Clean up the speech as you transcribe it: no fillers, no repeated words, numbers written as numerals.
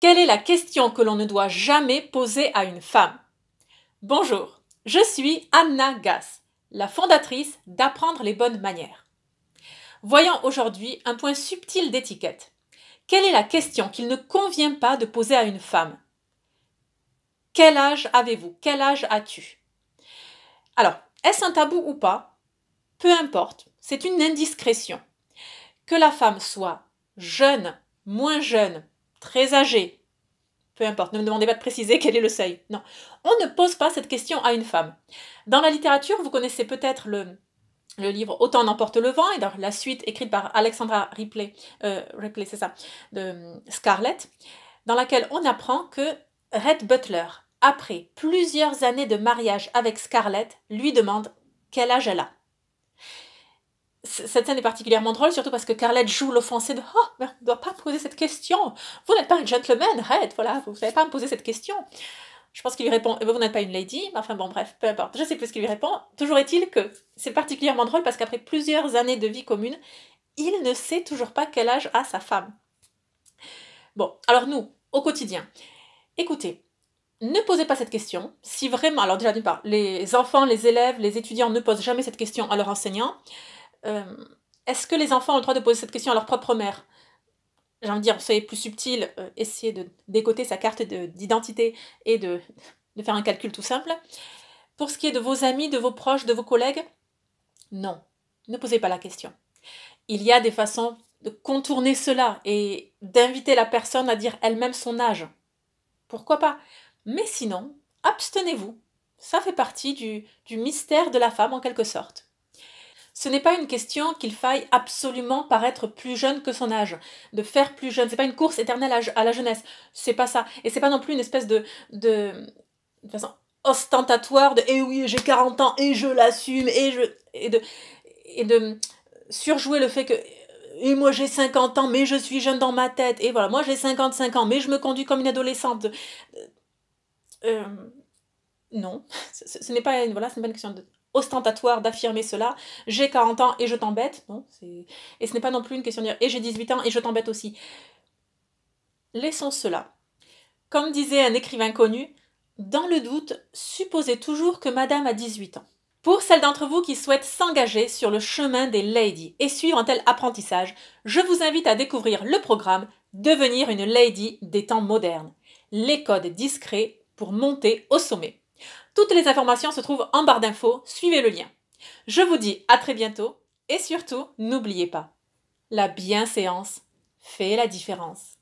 Quelle est la question que l'on ne doit jamais poser à une femme? Bonjour, je suis Anna Gass, la fondatrice d'Apprendre les bonnes manières. Voyons aujourd'hui un point subtil d'étiquette. Quelle est la question qu'il ne convient pas de poser à une femme? Quel âge avez-vous? Quel âge as-tu? Alors, est-ce un tabou ou pas? Peu importe, c'est une indiscrétion. Que la femme soit jeune, moins jeune, très âgée, peu importe, ne me demandez pas de préciser quel est le seuil. Non, on ne pose pas cette question à une femme. Dans la littérature, vous connaissez peut-être le livre Autant n'emporte le vent, et dans la suite écrite par Alexandra Ripley, c'est ça, de Scarlett, dans laquelle on apprend que Rhett Butler, après plusieurs années de mariage avec Scarlett, lui demande quel âge elle a. Cette scène est particulièrement drôle, surtout parce que Scarlett joue l'offensée de « Oh, mais on ne doit pas me poser cette question. Vous n'êtes pas un gentleman, Rhett, voilà, vous ne savez pas me poser cette question. » Je pense qu'il lui répond « Vous n'êtes pas une lady. » Enfin bon, bref, peu importe. Je sais plus ce qu'il lui répond. Toujours est-il que c'est particulièrement drôle parce qu'après plusieurs années de vie commune, il ne sait toujours pas quel âge a sa femme. Bon, alors nous, au quotidien, écoutez, ne posez pas cette question. Si vraiment, alors déjà d'une part, les enfants, les élèves, les étudiants ne posent jamais cette question à leur enseignant. Est-ce que les enfants ont le droit de poser cette question à leur propre mère? J'ai envie de dire, soyez plus subtil, essayez de décoder sa carte d'identité et de faire un calcul tout simple. Pour ce qui est de vos amis, de vos proches, de vos collègues, non, ne posez pas la question. Il y a des façons de contourner cela et d'inviter la personne à dire elle-même son âge. Pourquoi pas? Mais sinon, abstenez-vous. Ça fait partie du mystère de la femme en quelque sorte. Ce n'est pas une question qu'il faille absolument paraître plus jeune que son âge, de faire plus jeune. C'est pas une course éternelle à la jeunesse. C'est pas ça. Et c'est pas non plus une espèce de façon ostentatoire de eh oui, j'ai 40 ans et je l'assume et de surjouer le fait que et moi j'ai 50 ans mais je suis jeune dans ma tête et voilà, moi j'ai 55 ans mais je me conduis comme une adolescente. Non, ce n'est pas voilà, ce n'est pas une question ostentatoire d'affirmer cela. J'ai 40 ans et je t'embête. Non, et ce n'est pas non plus une question de dire et j'ai 18 ans et je t'embête aussi. Laissons cela. Comme disait un écrivain connu, dans le doute, supposez toujours que madame a 18 ans. Pour celles d'entre vous qui souhaitent s'engager sur le chemin des ladies et suivre un tel apprentissage, je vous invite à découvrir le programme Devenir une lady des temps modernes. Les codes discrets pour monter au sommet. Toutes les informations se trouvent en barre d'infos, suivez le lien. Je vous dis à très bientôt et surtout, n'oubliez pas, la bienséance fait la différence.